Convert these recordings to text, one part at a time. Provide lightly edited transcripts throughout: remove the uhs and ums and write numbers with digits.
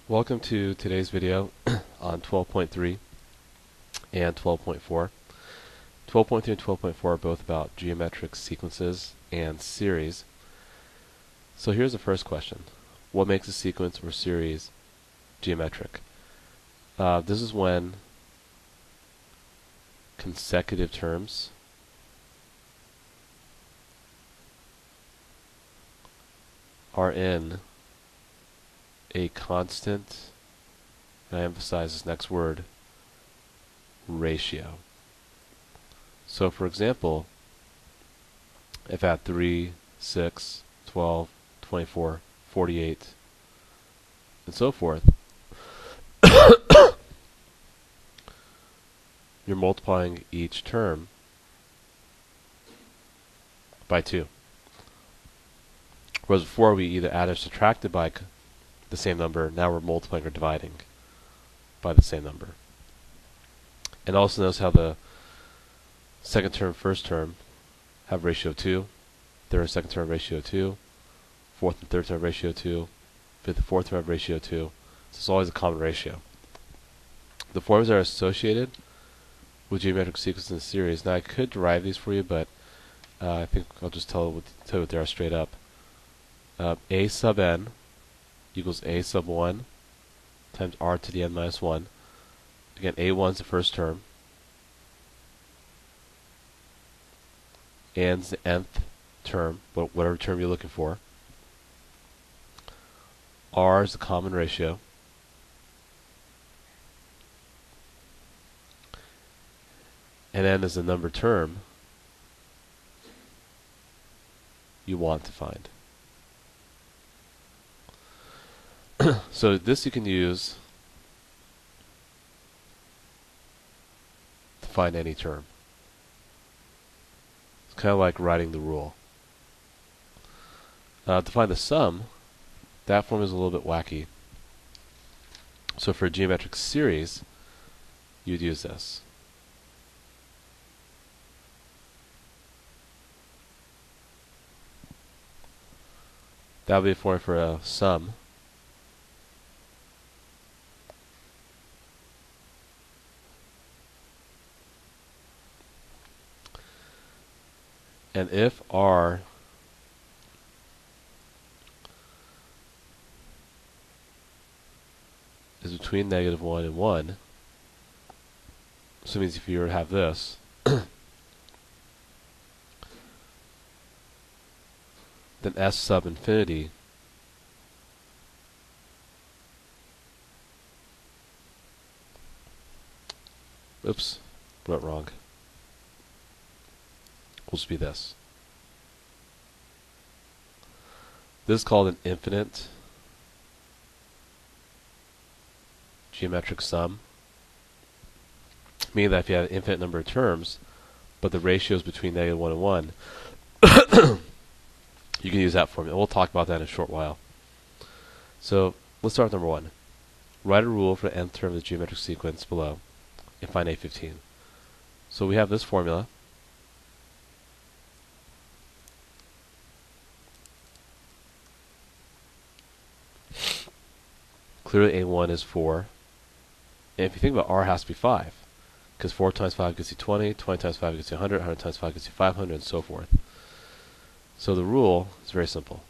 Welcome to today's video on 12.3 and 12.4. 12.3 and 12.4 are both about geometric sequences and series. So here's the first question. What makes a sequence or series geometric? This is when consecutive terms are in a constant, and I emphasize this next word, ratio. So for example, if I had 3, 6, 12, 24, 48, and so forth, you're multiplying each term by 2. Whereas before we either added or subtracted by the same number, now we're multiplying or dividing by the same number. And also notice how the second term, first term have ratio 2, third and second term ratio 2, fourth and third term ratio 2, fifth and fourth term have ratio 2. So it's always a common ratio. The forms that are associated with geometric sequences in series. Now I could derive these for you, but I think I'll just tell you what they are straight up. A sub n equals a sub 1 times r to the n minus 1. Again, a1 is the first term, n is the nth term, but whatever term you're looking for. R is the common ratio. And n is the number term you want to find. So this you can use to find any term. It's kind of like writing the rule. To find the sum, that form is a little bit wacky. So for a geometric series, you'd use this. That would be a form for a sum. And if R is between negative 1 and 1, so it means if you were to have this, then S sub infinity oops, went wrong. Will just be this. This is called an infinite geometric sum, meaning that if you have an infinite number of terms, but the ratio is between negative 1 and 1, you can use that formula. We'll talk about that in a short while. So let's start with number 1. Write a rule for the nth term of the geometric sequence below and find A15. So we have this formula. Clearly A1 is 4. And if you think about R, has to be 5. Because 4 times 5 gets you 20, 20 times 5 gets you 100, 100 times 5 gets you 500, and so forth. So the rule is very simple.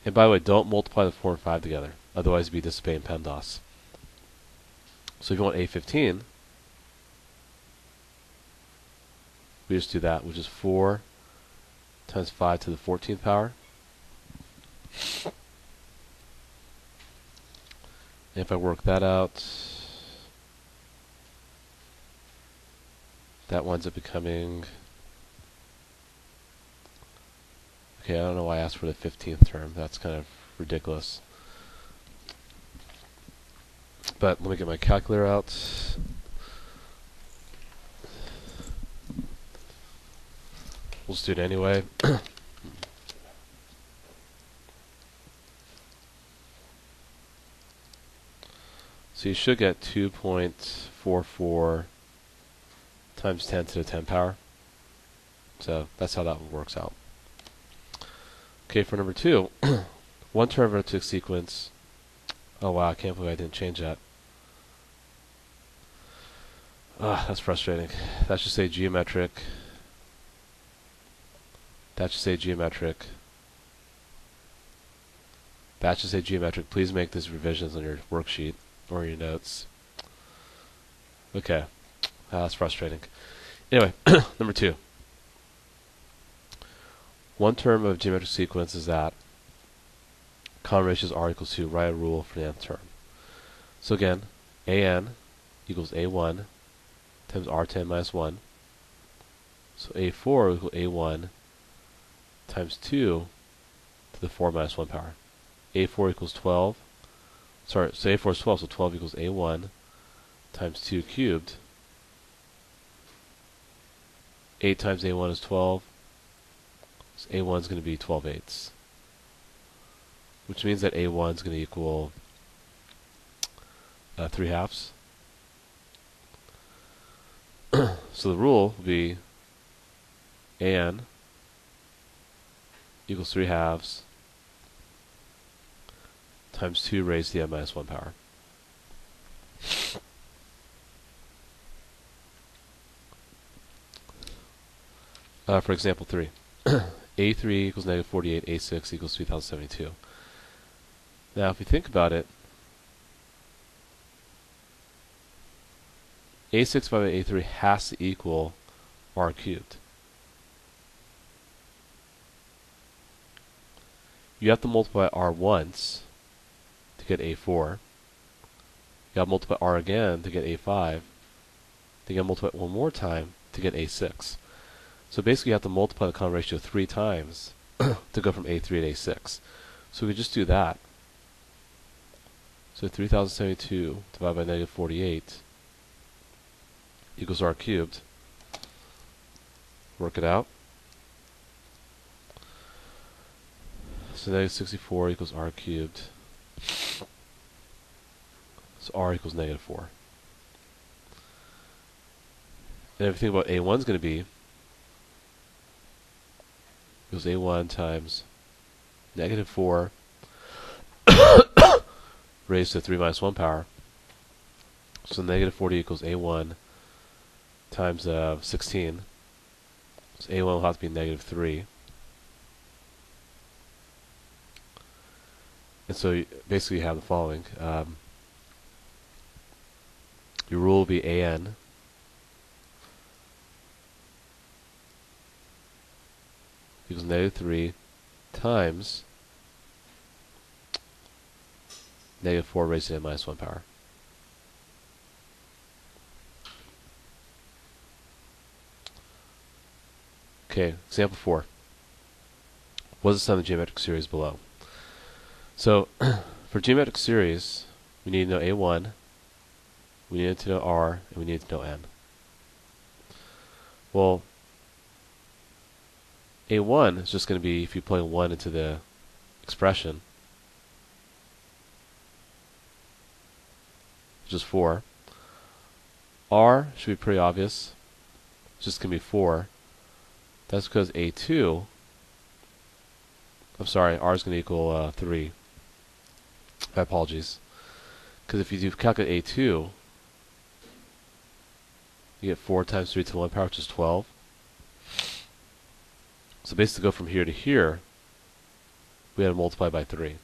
And by the way, don't multiply the 4 and 5 together. Otherwise, you'd be disobeying PEMDAS. So if you want A15, we just do that, which is 4 times 5 to the 14th power. And if I work that out, that winds up becoming, okay, I don't know why I asked for the 15th term. That's kind of ridiculous. But let me get my calculator out. We'll just do it anyway. So you should get 2.44 times 10 to the 10 power. So that's how that one works out. Okay, for number 2, one term vertex sequence. Oh wow, I can't believe I didn't change that. That's frustrating. That should say geometric. That should say geometric. That should say geometric. Please make these revisions on your worksheet or your notes. Okay. That's frustrating. Anyway, number 2. One term of geometric sequence is that common ratios r equals 2. Write a rule for the nth term. So again, an equals a1 times r10 minus 1. So a4 equals a1 times 2 to the 4 minus 1 power. a4 equals 12. Sorry, so a4 is 12, so 12 equals a1 times 2 cubed. 8 times a1 is 12. So a1 is going to be 12/8, which means that a1 is going to equal 3/2. So the rule will be an equals 3/2 times 2 raised to the n minus 1 power. For example 3, a3 equals negative 48, a6 equals 3072. Now if we think about it, a6 divided by a3 has to equal r cubed. You have to multiply r once to get a4. You have to multiply r again to get a5. Then you have to multiply it one more time to get a6. So basically you have to multiply the common ratio 3 times to go from a3 to a6. So we could just do that. So 3072 divided by negative 48 equals r cubed. Work it out. So negative 64 equals r cubed. So r equals negative 4. And if you think about a1 is going to be equals a1 times negative 4 raised to 3 minus 1 power. So negative 40 equals a1 times 16. So a1 will have to be negative 3. And so basically you have the following. Your rule will be an equals negative 3 times negative 4 raised to n minus 1 power. Okay, example 4. What is the sum of the geometric series below? So, for geometric series, we need to know a1, we need to know r, and we need to know n. Well, a1 is just going to be, if you plug 1 into the expression, which is 4. R should be pretty obvious. It's just going to be 4. That's because a2, I'm sorry, r is going to equal 3. My apologies. Because if you do calculate a2, you get 4 times 3 to the 1 power, which is 12. So basically go from here to here, we had to multiply by 3.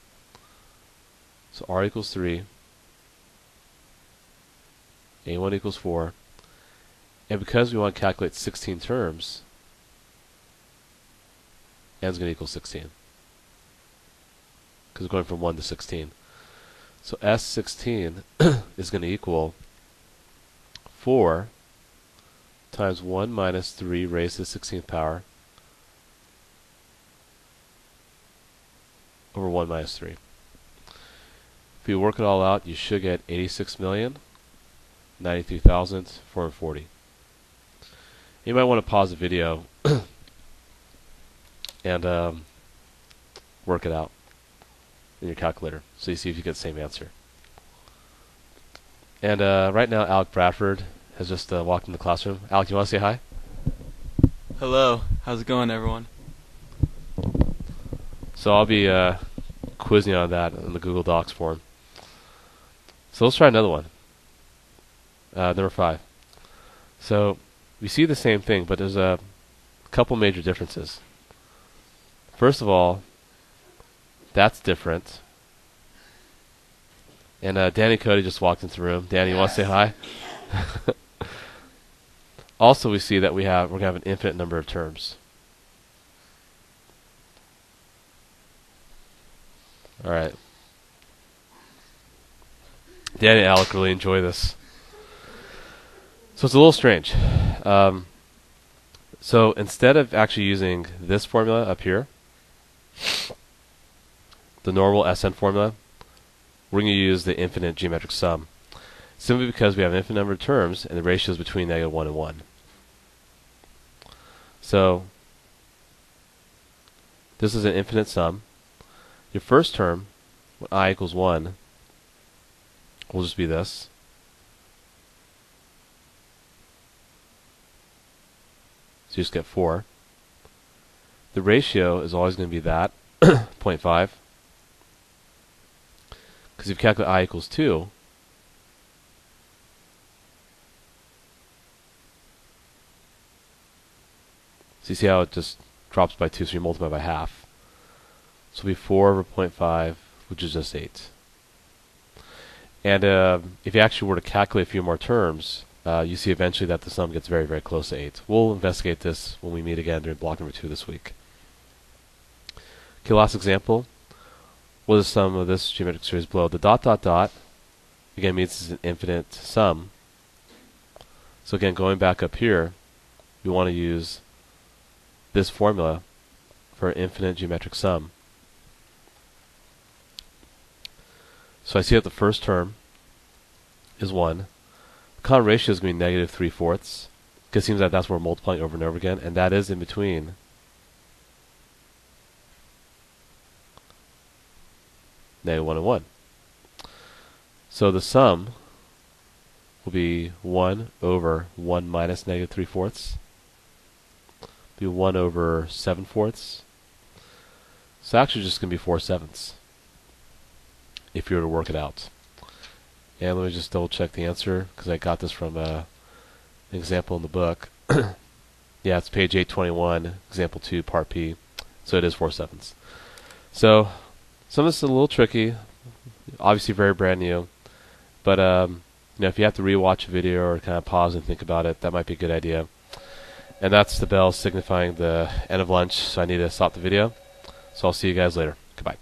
So r equals 3, a1 equals 4, and because we want to calculate 16 terms, n is going to equal 16. Because we're going from 1 to 16. So S16 is going to equal 4 times 1 minus 3 raised to the 16th power over 1 minus 3. If you work it all out, you should get 86,093,440. You might want to pause the video and work it out in your calculator so you see if you get the same answer. And right now Alec Bradford has just walked in the classroom. Alec, you want to say hi? Hello. How's it going, everyone? So I'll be quizzing on that in the Google Docs form. So let's try another one. Number 5. So we see the same thing, but there's a couple major differences. First of all, that's different. And Danny Cody just walked into the room. Danny, you want to say hi? Also, we see that we're going to have an infinite number of terms. All right. Danny and Alec really enjoy this. So it's a little strange. So instead of actually using this formula up here, the normal SN formula, we're going to use the infinite geometric sum. Simply because we have an infinite number of terms and the ratio is between -1 and 1. So this is an infinite sum. Your first term, when I equals 1, will just be this. So you just get 4. The ratio is always going to be that, 0.5. Because if you calculate I equals 2, so you see how it just drops by 2, so you multiply by half. So it'll be 4 over 0.5, which is just 8. And if you actually were to calculate a few more terms, you see eventually that the sum gets very, very close to 8. We'll investigate this when we meet again during block number 2 this week. Okay, last example. What is the sum of this geometric series below? The dot dot dot, again, means it's an infinite sum. So again, going back up here, we want to use this formula for an infinite geometric sum. So I see that the first term is 1. The common ratio is going to be -3/4, because it seems that that's what we're multiplying over and over again, and that is in between -1 and 1. So the sum will be 1 over 1 minus -3/4. Be 1 over 7/4. So actually just going to be 4/7 if you were to work it out. And let me just double check the answer, because I got this from an example in the book. Yeah, it's page 821, example 2, part P. So it is 4/7. So some of this is a little tricky, obviously very brand new, but if you have to rewatch a video or kind of pause and think about it, that might be a good idea. And that's the bell signifying the end of lunch, so I need to stop the video. So I'll see you guys later. Goodbye.